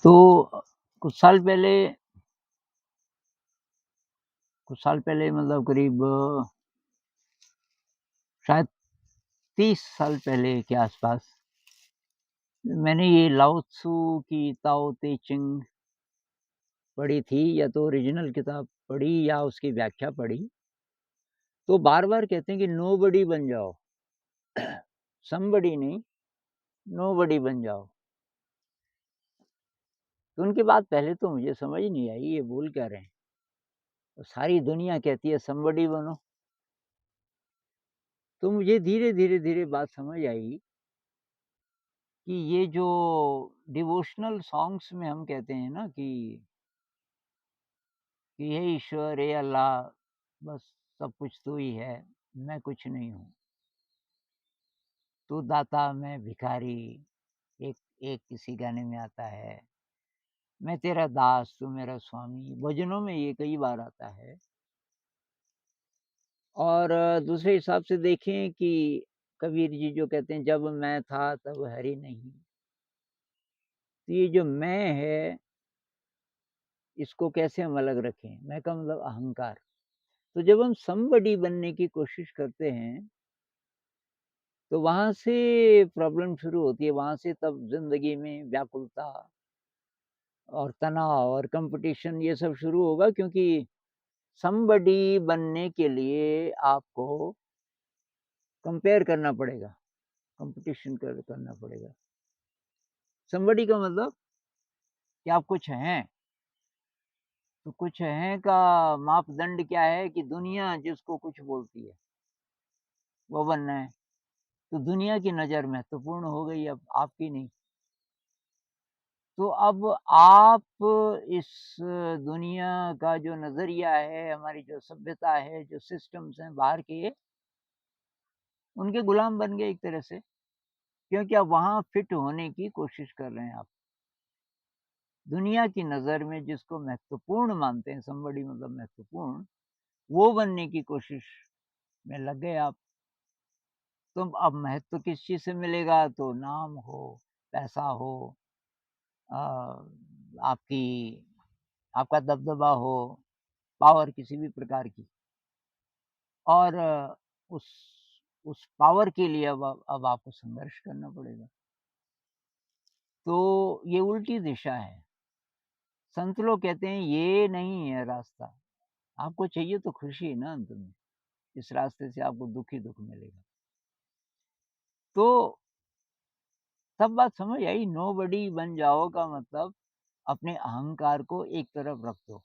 तो कुछ साल पहले मतलब करीब शायद 30 साल पहले के आसपास मैंने ये लाओ त्सू की ताओ ते चिंग पढ़ी थी, या तो ओरिजिनल किताब पढ़ी या उसकी व्याख्या पढ़ी। तो बार-बार कहते हैं कि नोबडी बन जाओ, समबडी नहीं, नोबडी बन जाओ। तो उनकी बात पहले तो मुझे समझ नहीं आई, ये बोल क्या रहे हैं? तो सारी दुनिया कहती है समबडी बनो। तो मुझे धीरे-धीरे बात समझ आई कि ये जो डिवोशनल सॉन्ग्स में हम कहते हैं ना कि हे ईश्वर, हे अल्लाह, बस सब कुछ तू ही है, मैं कुछ नहीं हूँ। तू दाता, मैं भिखारी, एक एक किसी गाने में आता है, मैं तेरा दास, तू मेरा स्वामी। भजनों में ये कई बार आता है। और दूसरे हिसाब से देखें कि कबीर जी जो कहते हैं, जब मैं था तब हरि नहीं। तो ये जो मैं है, इसको कैसे हम अलग रखें? मैं का मतलब अहंकार। तो जब हम समबडी बनने की कोशिश करते हैं, तो वहाँ से प्रॉब्लम शुरू होती है, वहाँ से तब ज़िंदगी में व्याकुलता और तनाव और कॉम्पिटिशन ये सब शुरू होगा, क्योंकि समबडी बनने के लिए आपको कंपेयर करना पड़ेगा, कॉम्पिटिशन करना पड़ेगा। समबडी का मतलब कि आप कुछ हैं, तो कुछ हैं का मापदंड क्या है कि दुनिया जिसको कुछ बोलती है, वो बनना है। तो दुनिया की नज़र महत्वपूर्ण हो गई अब, आपकी नहीं। तो अब आप इस दुनिया का जो नज़रिया है, हमारी जो सभ्यता है, जो सिस्टम्स हैं बाहर के, उनके गुलाम बन गए एक तरह से, क्योंकि आप वहाँ फिट होने की कोशिश कर रहे हैं आप। दुनिया की नज़र में जिसको महत्वपूर्ण मानते हैं, समबडी मतलब महत्वपूर्ण, वो बनने की कोशिश में लग गए आप। तो अब महत्व किस चीज़ से मिलेगा? तो नाम हो, पैसा हो, अ, आपकी आपका दबदबा हो, पावर किसी भी प्रकार की। और उस उस पावर के लिए अब आपको संघर्ष करना पड़ेगा। तो ये उल्टी दिशा है। संत लोग कहते हैं ये नहीं है रास्ता। आपको चाहिए तो खुशी ना अंत में, इस रास्ते से आपको दुःख ही दुःख मिलेगा। तो तब बात समझ आई, नोबडी बन जाओ का मतलब अपने अहंकार को एक तरफ रख दो।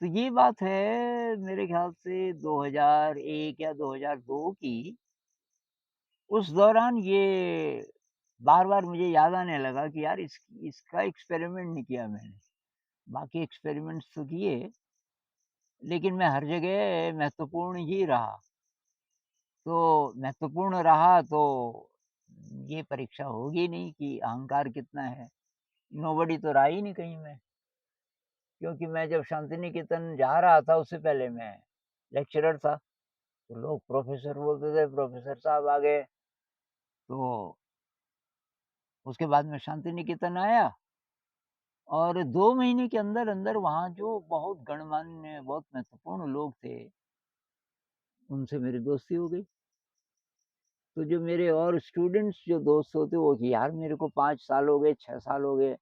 तो ये बात है मेरे ख़्याल से 2001 या 2002 की। उस दौरान ये बार-बार मुझे याद आने लगा कि यार इसका एक्सपेरिमेंट नहीं किया मैंने। बाकी एक्सपेरिमेंट्स तो किए, लेकिन मैं हर जगह महत्वपूर्ण ही रहा। तो महत्वपूर्ण रहा तो ये परीक्षा होगी नहीं कि अहंकार कितना है। नोबडी तो रहा ही नहीं कहीं मैं, क्योंकि मैं जब शांति निकेतन जा रहा था उससे पहले मैं लेक्चरर था। तो लोग प्रोफ़ेसर बोलते थे, प्रोफ़ेसर साहब आ गए। तो उसके बाद मैं शांति निकेतन आया, और 2 महीने के अंदर-अंदर वहाँ जो बहुत गणमान्य, बहुत महत्वपूर्ण लोग थे, उनसे मेरी दोस्ती हो गई। तो जो मेरे और स्टूडेंट्स जो दोस्त होते, वो कि यार मेरे को 5 साल हो गए, 6 साल हो गए,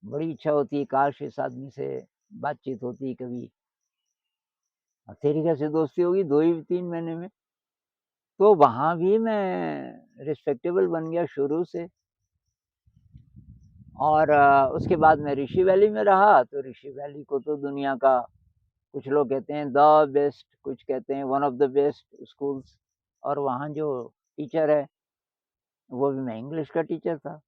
बड़ी इच्छा होती है काश इस आदमी से बातचीत होती कभी। अब तेरी कैसे दोस्ती होगी 2 ही 3 महीने में? तो वहाँ भी मैं रिस्पेक्टेबल बन गया शुरू से। और उसके बाद मैं ऋषि वैली में रहा, तो ऋषि वैली को तो दुनिया का, कुछ लोग कहते हैं द बेस्ट, कुछ कहते हैं one of the best schools. और वहाँ जो टीचर है, वो भी मैं इंग्लिश का टीचर था।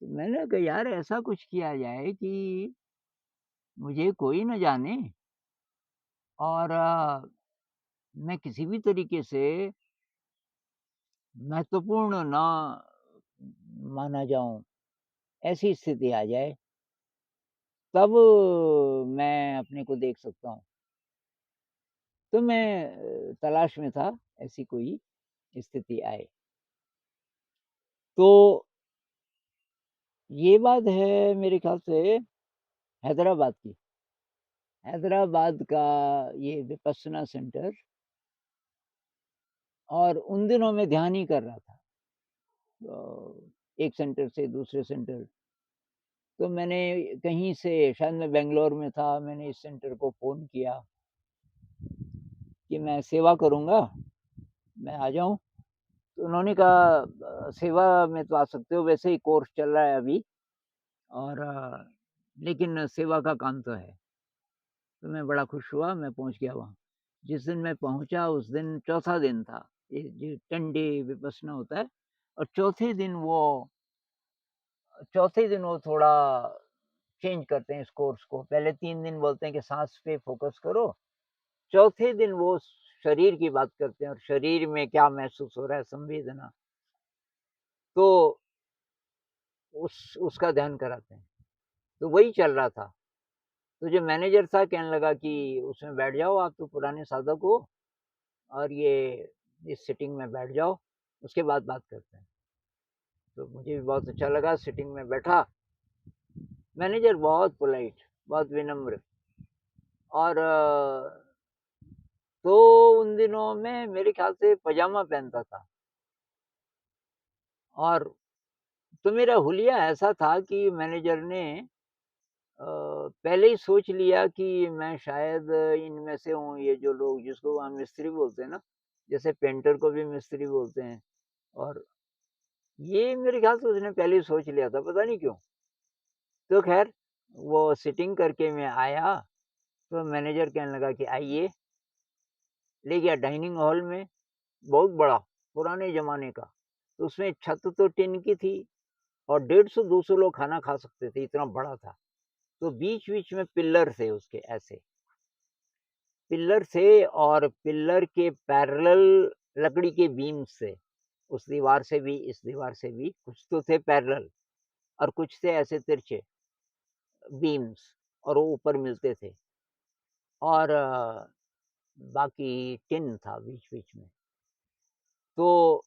तो मैंने कहा यार ऐसा कुछ किया जाए कि मुझे कोई ना जाने, और मैं किसी भी तरीके से महत्वपूर्ण ना माना जाऊँ, ऐसी स्थिति आ जाए, तब मैं अपने को देख सकता हूँ। तो मैं तलाश में था ऐसी कोई स्थिति आए। तो ये बात है मेरे ख़्याल से हैदराबाद की। हैदराबाद का ये विपस्सना सेंटर, और उन दिनों मैं ध्यान ही कर रहा था। एक सेंटर से दूसरे सेंटर, तो मैंने कहीं से, शायद मैं बैंगलोर में था, मैंने इस सेंटर को फ़ोन किया कि मैं सेवा करूँगा, मैं आ जाऊँ? तो उन्होंने कहा सेवा में तो आ सकते हो, वैसे ही कोर्स चल रहा है अभी, और लेकिन सेवा का काम तो है। तो मैं बड़ा खुश हुआ, मैं पहुँच गया वहाँ। जिस दिन मैं पहुँचा उस दिन चौथा दिन था, ये जो 10 डे विपस्सना होता है, और चौथे दिन वो थोड़ा चेंज करते हैं इस कोर्स को। पहले 3 दिन बोलते हैं कि साँस पे फ़ोकस करो, चौथे दिन वो शरीर की बात करते हैं और शरीर में क्या महसूस हो रहा है, संवेदना, तो उसका ध्यान कराते हैं। तो वही चल रहा था। तो जो मैनेजर था कहने लगा कि उसमें बैठ जाओ, आप तो पुराने साधक हो, और ये इस सिटिंग में बैठ जाओ, उसके बाद बात करते हैं। तो मुझे भी बहुत अच्छा लगा, सिटिंग में बैठा। मैनेजर बहुत पोलाइट, बहुत विनम्र, और तो उन दिनों में मेरे ख़्याल से पजामा पहनता था, और तो मेरा हुलिया ऐसा था कि मैनेजर ने पहले ही सोच लिया कि मैं शायद इनमें से हूँ, ये जो लोग जिसको वहाँ मिस्त्री बोलते हैं ना, जैसे पेंटर को भी मिस्त्री बोलते हैं, और ये मेरे ख़्याल से उसने पहले ही सोच लिया था, पता नहीं क्यों। तो ख़ैर वो सिटिंग करके मैं आया, तो मैनेजर कहने लगा कि आइए, ले गया डाइनिंग हॉल में, बहुत बड़ा, पुराने ज़माने का। तो उसमें छत तो टिन की थी, और 150-200 लोग खाना खा सकते थे, इतना बड़ा था। तो बीच-बीच में पिल्लर थे उसके ऐसे, पिल्लर थे, और पिल्लर के पैरेलल लकड़ी के बीम्स थे। उस दीवार से भी, इस दीवार से भी, कुछ तो थे पैरेलल, और कुछ थे ऐसे तिरछे बीम्स, और वो ऊपर मिलते थे, और बाकी टिन था बीच-बीच में। तो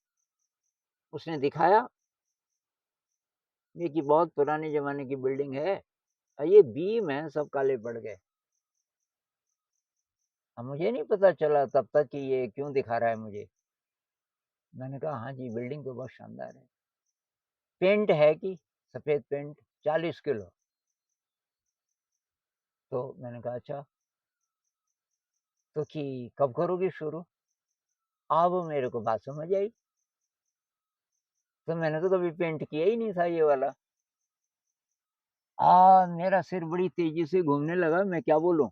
उसने दिखाया, ये कि बहुत पुराने ज़माने की बिल्डिंग है, और ये बीम हैं सब काले पड़ गए। अब मुझे नहीं पता चला तब तक कि ये क्यों दिखा रहा है मुझे। मैंने कहा, हाँ जी, बिल्डिंग तो बहुत शानदार है। पेंट है कि सफ़ेद पेंट, 40 किलो। तो मैंने कहा, अच्छा, तो कि कब करोगे शुरू? अब मेरे को बात समझ आई, तो मैंने तो कभी पेंट किया ही नहीं था ये वाला। मेरा सिर बड़ी तेज़ी से घूमने लगा, मैं क्या बोलूँ?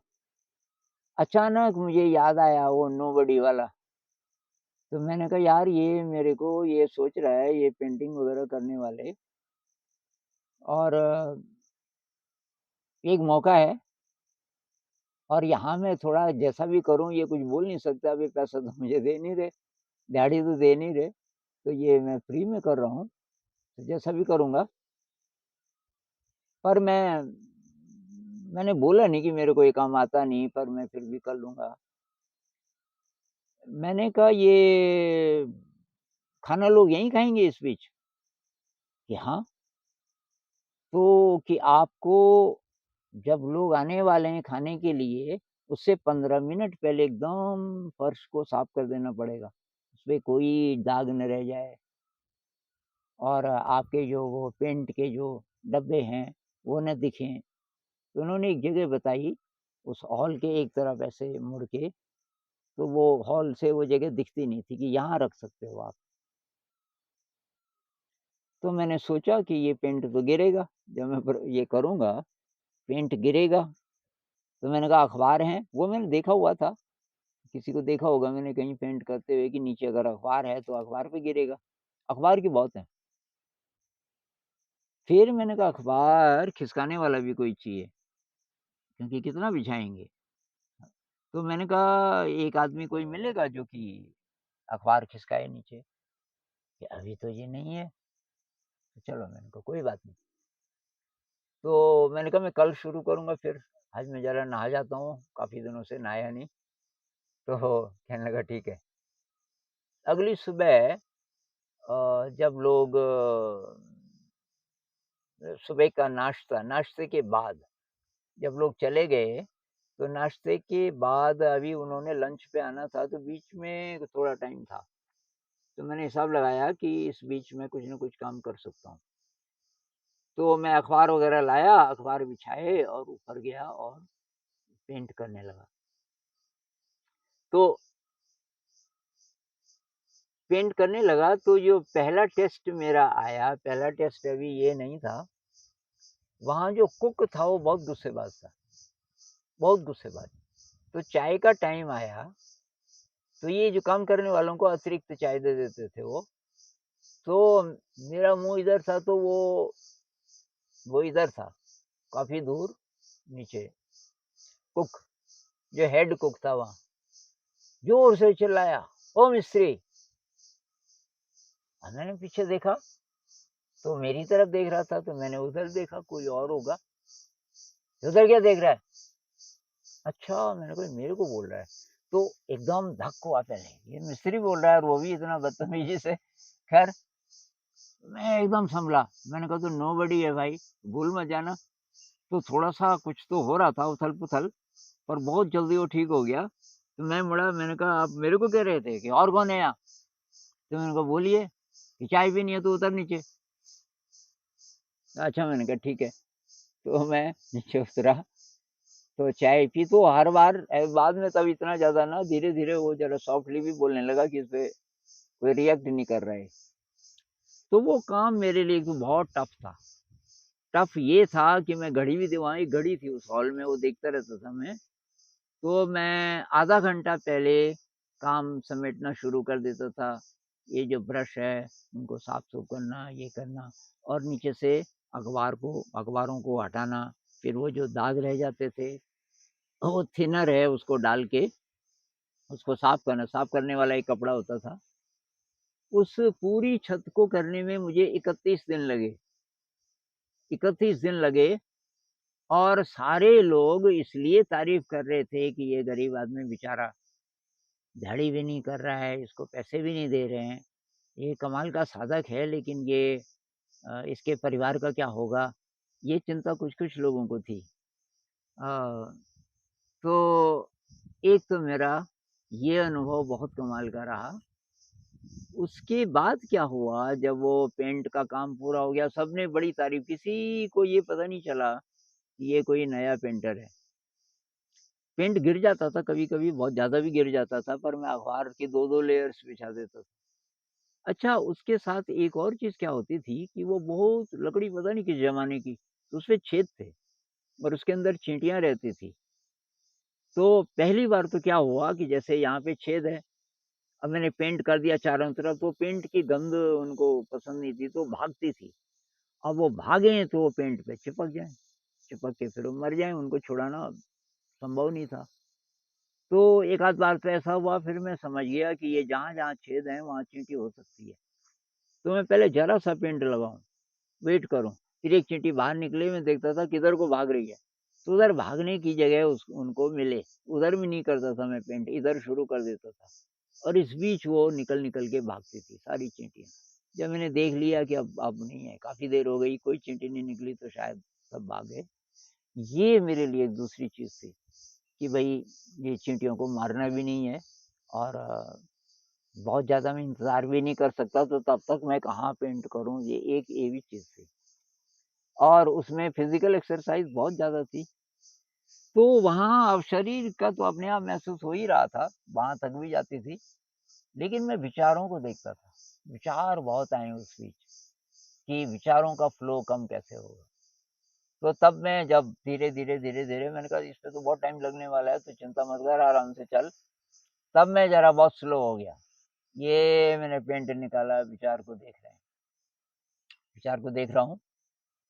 अचानक मुझे याद आया वो नोबडी वाला। तो मैंने कहा, यार ये मेरे को ये सोच रहा है, ये पेंटिंग वग़ैरह करने वाले, और एक मौका है, और यहाँ मैं थोड़ा जैसा भी करूँ, ये कुछ बोल नहीं सकता, अभी पैसा तो मुझे दे नहीं रहे, दिहाड़ी तो दे नहीं रहे, तो ये मैं फ्री में कर रहा हूँ, तो जैसा भी करूँगा। पर मैंने बोला नहीं कि मेरे को ये काम आता नहीं, पर मैं फिर भी कर लूँगा। मैंने कहा, ये खाना लोग यहीं खाएँगे इस बीच? कि हाँ, तो कि आपको जब लोग आने वाले हैं खाने के लिए, उससे 15 मिनट पहले एकदम फर्श को साफ कर देना पड़ेगा। उसपे कोई दाग न रह जाए, और आपके जो वो पेंट के जो डब्बे हैं, वो ना दिखें। तो उन्होंने एक जगह बताई, उस हॉल के एक तरफ ऐसे मुड़ के, तो वो हॉल से वो जगह दिखती नहीं थी कि यहाँ रख सकते हो आप। तो मैंने सोचा कि ये पेंट तो गिरेगा, जब मैं ये करूँगा, पेंट गिरेगा। तो मैंने कहा, अखबार हैं, वो मैंने देखा हुआ था, किसी को देखा होगा मैंने कहीं पेंट करते हुए कि नीचे अगर अखबार है तो अखबार पे गिरेगा, अखबार की बहुत है। फिर मैंने कहा, अखबार खिसकाने वाला भी कोई चाहिए, क्योंकि कितना बिछाएँगे। तो मैंने कहा, एक आदमी कोई मिलेगा जो कि अखबार खिसकाए नीचे, कि अभी तो ये नहीं है। तो चलो, मैंने कहा कोई बात नहीं। तो मैंने कहा, मैं कल शुरू करूँगा फिर, आज मैं ज़रा नहा जाता हूँ, काफ़ी दिनों से नहाया नहीं। तो कहने लगा, ठीक है। अगली सुबह जब लोग सुबह का नाश्ता, नाश्ते के बाद जब लोग चले गए, तो नाश्ते के बाद अभी उन्होंने लंच पे आना था, तो बीच में थोड़ा टाइम था। तो मैंने हिसाब लगाया कि इस बीच में कुछ न कुछ काम कर सकता हूँ। तो मैं अखबार वगैरह लाया, अखबार बिछाए और ऊपर गया और पेंट करने लगा। तो पेंट करने लगा तो जो पहला टेस्ट मेरा आया, पहला टेस्ट अभी ये नहीं था, वहाँ जो कुक था वो बहुत गुस्सेबाज़ था, बहुत मुझसे तो चाय का टाइम आया, तो ये जो काम करने वालों को अतिरिक्त चाय दे देते थे वो। तो मेरा मुँह इधर था तो वो इधर था, काफ़ी दूर नीचे। कुक, जो हेड कुक था वहाँ, ज़ोर से चिल्लाया, "ओ मिस्त्री!" मैंने पीछे देखा, तो मेरी तरफ देख रहा था, तो मैंने उधर देखा कोई और होगा। "उधर क्या देख रहा है?" अच्छा, मैंने कहा मेरे को बोल रहा है। तो एकदम धक्क हुआ पहले, ये मिस्त्री बोल रहा है और वो भी इतना बदतमीज़ी से। ख़ैर मैं एकदम सँभला, मैंने कहा, "तो नोबडी है भाई, भूल मत जाना।" तो थोड़ा-सा कुछ तो हो रहा था उथल-पुथल, पर बहुत जल्दी वो ठीक हो गया। तो मैं मुड़ा, मैंने कहा, "आप मेरे को कह रहे थे कि और कौन है यहाँ?" तो मैंने कहा, "बोलिए, कि चाय पीनी है तो उतर नीचे।" अच्छा, मैंने कहा, "ठीक है।" तो मैं नीचे उतरा, तो चाय पी तो हर बार बाद में तब इतना ज़्यादा ना, धीरे-धीरे वो ज़रा सॉफ्टली भी बोलने लगा कि इसपे कोई रिएक्ट नहीं कर रहा है। तो वो काम मेरे लिए तो बहुत टफ़ था। टफ़ ये था कि मैं घड़ी भी थी वहाँ, एक घड़ी थी उस हॉल में, वो देखता रहता था मैं। तो मैं आधा घंटा पहले काम समेटना शुरू कर देता था। ये जो ब्रश है, उनको साफ-सूफ करना, ये करना और नीचे से अखबारों को हटाना। फिर वो जो दाग रह जाते थे, वो थिनर है उसको डाल के उसको साफ करना, साफ करने वाला एक कपड़ा होता था। उस पूरी छत को करने में मुझे 31 दिन लगे। 31 दिन लगे और सारे लोग इसलिए तारीफ़ कर रहे थे कि ये गरीब आदमी बेचारा दिहाड़ी भी नहीं कर रहा है, इसको पैसे भी नहीं दे रहे हैं। ये कमाल का साधक है, लेकिन ये इसके परिवार का क्या होगा? ये चिंता कुछ-कुछ लोगों को थी। अ, तो एक तो मेरा ये अनुभव बहुत कमाल का रहा। उसके बाद क्या हुआ, जब वो पेंट का काम पूरा हो गया, सबने बड़ी तारीफ़, किसी को ये पता नहीं चला कि ये कोई नया पेंटर है। पेंट गिर जाता था कभी-कभी, बहुत ज़्यादा भी गिर जाता था, पर मैं अखबार के 2-2 लेयर्स बिछा देता था। अच्छा, उसके साथ एक और चीज़ क्या होती थी कि वो बहुत लकड़ी पता नहीं किस ज़माने की, तो उसपे छेद थे और उसके अंदर चींटियाँ रहती थी। तो पहली बार तो क्या हुआ कि जैसे यहाँ पे छेद है, अब मैंने पेंट कर दिया चारों तरफ, तो पेंट की गंध उनको पसंद नहीं थी, तो भागती थी। अब वो भागें तो वो पेंट पे चिपक जाएँ, चिपक के फिर वो मर जाएँ, उनको छुड़ाना संभव नहीं था। तो एक आध बार तो ऐसा हुआ, फिर मैं समझ गया कि ये जहाँ-जहाँ छेद हैं, वहाँ चींटी हो सकती है। तो मैं पहले ज़रा-सा पेंट लगाऊँ, वेट करूँ, फिर एक चींटी बाहर निकले, मैं देखता था किधर को भाग रही है। तो उधर भागने की जगह उस उनको मिले, उधर भी नहीं करता था मैं पेंट, इधर शुरू कर देता था और इस बीच वो निकल-निकल के भागती थी सारी चींटियाँ। जब मैंने देख लिया कि अब नहीं है, काफ़ी देर हो गई, कोई चींटी नहीं निकली, तो शायद सब भाग गए। ये मेरे लिए एक दूसरी चीज़ थी कि भई ये चींटियों को मारना भी नहीं है और बहुत ज़्यादा मैं इंतज़ार भी नहीं कर सकता, तो तब तक मैं कहाँ पेंट करूँ, ये भी चीज़ थी। और उसमें फ़िज़िकल एक्सरसाइज़ बहुत ज़्यादा थी। तो वहाँ अब शरीर का तो अपने आप महसूस हो ही रहा था, वहाँ थक भी जाती थी, लेकिन मैं विचारों को देखता था। विचार बहुत आए उस बीच कि विचारों का फ्लो कम कैसे होगा। तो तब मैं जब धीरे-धीरे मैंने कहा इस पे तो बहुत टाइम लगने वाला है, तो चिंता मत कर, आराम से चल। तब मैं ज़रा बहुत स्लो हो गया। ये मैंने पेंट निकाला, विचार को देख रहा हूँ,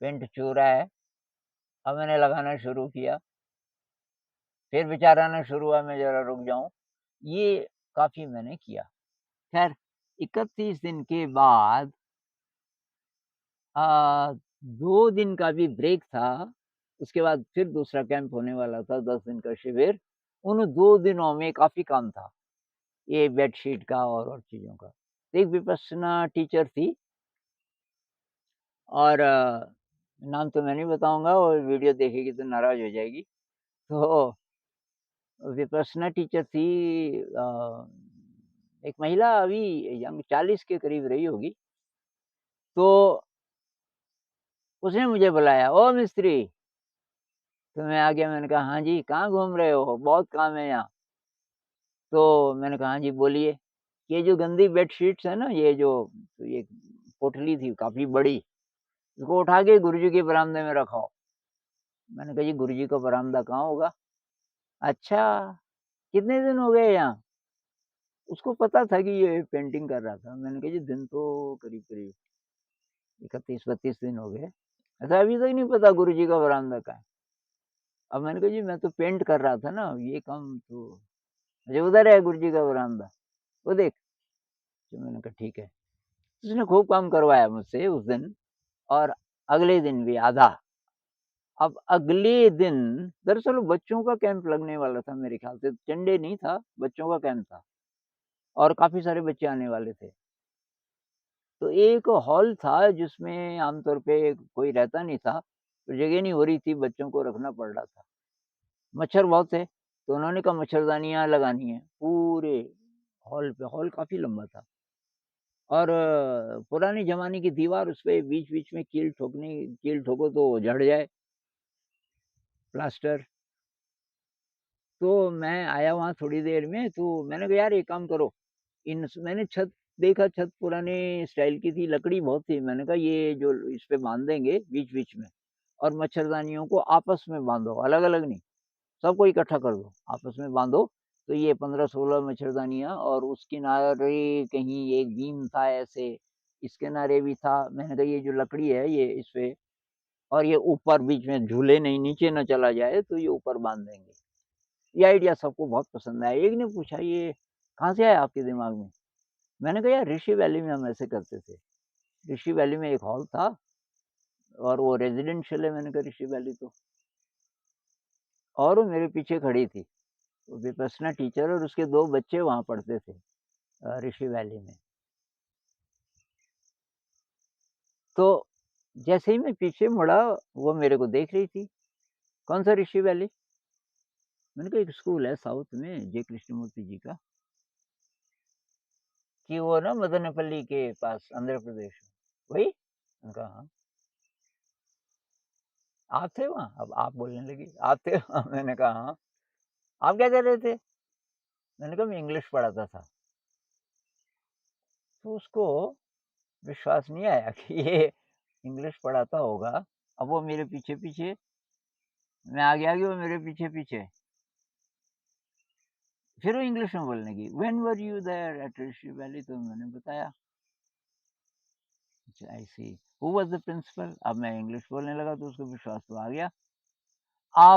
पेंट चू रहा है। अब मैंने लगाना शुरू किया, फिर विचार आना शुरू हुआ, मैं ज़रा रुक जाऊँ। ये काफ़ी मैंने किया। ख़ैर 31 दिन के बाद 2 दिन का भी ब्रेक था, उसके बाद फिर दूसरा कैंप होने वाला था, 10 दिन का शिविर। उन 2 दिनों में काफ़ी काम था, ये बेडशीट का और चीज़ों का। एक विपश्यना टीचर थी और नाम तो मैं नहीं बताऊँगा, और वीडियो देखेगी तो नाराज़ हो जाएगी। तो विपस्सना टीचर थी, एक महिला, अभी यंग 40 के करीब रही होगी। तो उसने मुझे बुलाया, "ओ मिस्त्री।" तो मैं आ गया, मैंने कहा, "हाँ जी, कहाँ घूम रहे हो? बहुत काम है यहाँ।" तो मैंने कहा, "हाँ जी, बोलिए।" "ये जो गंदी बेडशीट्स है ना, ये पोटली थी काफ़ी बड़ी, इसको उठा के गुरुजी के बरामदे में रखाओ।" मैंने कहा, "जी, गुरुजी का बरामदा कहाँ होगा?" "अच्छा, कितने दिन हो गए यहाँ?" उसको पता था कि ये पेंटिंग कर रहा था। मैंने कहा, "जी, दिन तो करीब-करीब 31-32 दिन हो गए।" "अच्छा, अभी तक नहीं पता गुरुजी का बरामदा कहाँ है?" अब मैंने कहा, "जी, मैं तो पेंट कर रहा था ना, ये काम तो।" "अच्छा, उधर है गुरुजी का बरामदा, वो देख।" तो मैंने कहा, "ठीक है।" उसने खूब काम करवाया मुझसे उस दिन, और अगले दिन भी आधा। अब अगले दिन दरअसल वो बच्चों का कैंप लगने वाला था, मेरे ख़्याल से संडे नहीं था, बच्चों का कैंप था, और काफ़ी सारे बच्चे आने वाले थे। तो एक हॉल था जिसमें आमतौर पे कोई रहता नहीं था, तो जगह नहीं हो रही थी, बच्चों को रखना पड़ रहा था। मच्छर बहुत थे, तो उन्होंने कहा मच्छरदानियाँ लगानी है पूरे हॉल पे, हॉल काफ़ी लंबा था। और पुराने ज़माने की दीवार, उसपे बीच-बीच में कील ठोको तो झड़ जाए प्लास्टर। तो मैं आया वहाँ थोड़ी देर में, तो मैंने कहा, "यार एक काम करो।" इन स मैंने छत देखा, छत पुराने स्टाइल की थी, लकड़ी बहुत थी। मैंने कहा, "ये जो इस पे बाँध देंगे बीच-बीच में, और मच्छरदानियों को आपस में बाँधो, अलग-अलग नहीं, सबको इकट्ठा कर दो, आपस में बाँधो।" तो ये 15-16 मच्छरदानियाँ, और उस किनारे कहीं एक बीम था ऐसे, इस किनारे भी था। मैंने कहा, "ये जो लकड़ी है, ये इस पे, और ये ऊपर बीच में झूले नहीं, नीचे ना चला जाए, तो ये ऊपर बाँध देंगे।" ये आइडिया सबको बहुत पसंद आया। एक ने पूछा, "ये कहाँ से आया आपके दिमाग में?" मैंने कहा, "यार, ऋषि वैली में हम ऐसे करते थे। ऋषि वैली में एक हॉल था, और वो रेज़िडेंशियल है।" मैंने कहा, "ऋषि वैली तो।" और वो मेरे पीछे खड़ी थी, वो विपस्सना टीचर, और उसके 2 बच्चे वहाँ पढ़ते थे ऋषि वैली में। तो जैसे ही मैं पीछे मुड़ा, वो मेरे को देख रही थी। "कौन सा ऋषि वैली?" मैंने कहा, "एक स्कूल है साउथ में, जे कृष्णमूर्ति जी का, कि वो ना मदनपल्ली के पास, आंध्र प्रदेश में, वही?" मैंने कहा, "हाँ।" "आप थे वहाँ?" अब आप बोलने लगी, "आप थे वहाँ?" मैंने कहा, "हाँ।" "आप क्या कर रहे थे?" मैंने कहा, "मैं इंग्लिश पढ़ाता था।" तो उसको विश्वास नहीं आया कि ये इंग्लिश पढ़ाता होगा। अब वो मेरे पीछे-पीछे, मैं आगे-आगे, वो मेरे पीछे-पीछे। फिर वो इंग्लिश में बोलने लगी, "when were you there at Rishi Valley?" तो मैंने बताया। अच्छा, I see. Who was the principal? अब मैं इंग्लिश बोलने लगा, तो उसको विश्वास तो आ गया।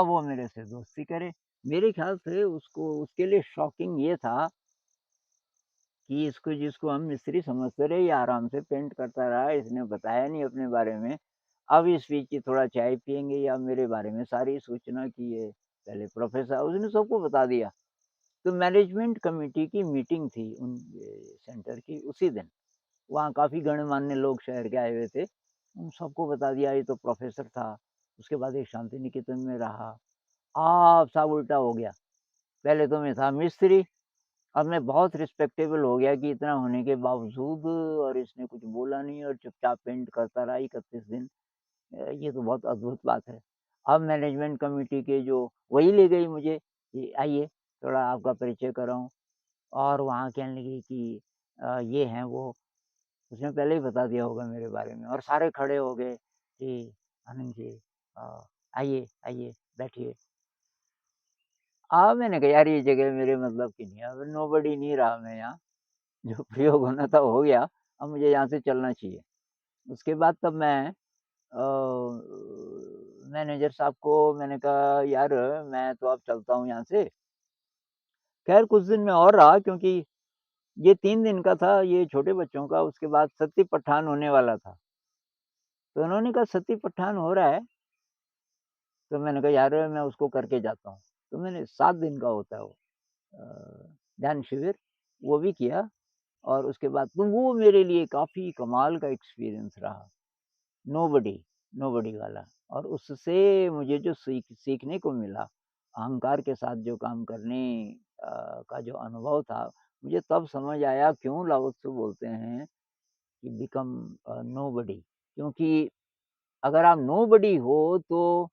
वो मेरे से दोस्ती करे। मेरे ख़्याल से उसको, उसके लिए शॉकिंग ये था कि इसको, जिसको हम मिस्त्री समझते रहे, ये आराम से पेंट करता रहा, इसने बताया नहीं अपने बारे में। अब इस बीच की थोड़ा चाय पिएँगे, या मेरे बारे में सारी सूचना कि ये पहले प्रोफ़ेसर, उसने सबको बता दिया। तो मैनेजमेंट कमिटी की मीटिंग थी सेंटर की उसी दिन। वहाँ काफ़ी गणमान्य लोग शहर के आए हुए थे। उन सबको बता दिया, ये तो प्रोफ़ेसर था, उसके बाद एक शांति निकेतन में रहा। सब उल्टा हो गया। पहले तो मैं था मिस्त्री, अब मैं बहुत रिस्पेक्टेबल हो गया कि इतना होने के बावजूद, और इसने कुछ बोला नहीं, और चुपचाप पेंट करता रहा 31 दिन। ये तो बहुत अद्भुत बात है। अब मैनेजमेंट कमिटी के जो, वही ले गई मुझे कि आइए, थोड़ा आपका परिचय कराऊँ, और वहाँ कहने लगी कि ये हैं वो। उसने पहले ही बता दिया होगा मेरे बारे में, और सारे खड़े हो गए कि आनंद जी, अ, आइए, आइए, बैठिए। मैंने कहा, यार, ये जगह मेरे मतलब की नहीं है, अब नोबडी नहीं रहा मैं यहाँ। जो प्रयोग होना था हो गया, अब मुझे यहाँ से चलना चाहिए। उसके बाद तब मैं मैनेजर साहब को मैंने कहा, यार, मैं तो अब चलता हूँ यहाँ से। खैर कुछ दिन मैं और रहा, क्योंकि ये 3 दिन का था, ये छोटे बच्चों का, उसके बाद सत्ती पट्ठान होने वाला था। तो उन्होंने कहा, सत्ती पट्ठान हो रहा है, तो मैंने कहा, यार, मैं उसको करके जाता हूँ। तो मैंने 7 दिन का होता है वो ध्यान शिविर, वो भी किया, और उसके बाद तो वो मेरे लिए काफ़ी कमाल का एक्सपीरियंस रहा। नोबडी। नोबडी वाला। और उससे मुझे जो सीखने को मिला, अहंकार के साथ जो काम करने का जो अनुभव था, मुझे तब समझ आया क्यों लाओ त्से बोलते हैं कि बिकम नोबडी। क्योंकि अगर आप नोबडी हो तो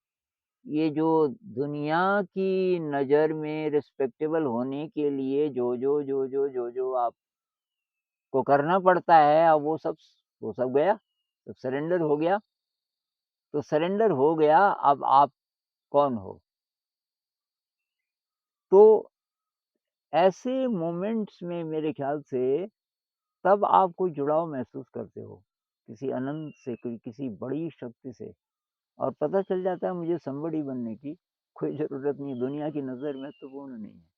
ये जो दुनिया की नज़र में रिस्पेक्टेबल होने के लिए जो आपको करना पड़ता है, अब वो सब गया, तो सरेंडर हो गया। तो सरेंडर हो गया, अब आप कौन हो? तो ऐसे मोमेंट्स में मेरे ख़्याल से तब आप कोई जुड़ाव महसूस करते हो, किसी अनंत से, कोई किसी बड़ी शक्ति से। और पता चल जाता है मुझे समबड़ी बनने की कोई ज़रूरत नहीं है, दुनिया की नज़र महत्वपूर्ण नहीं है।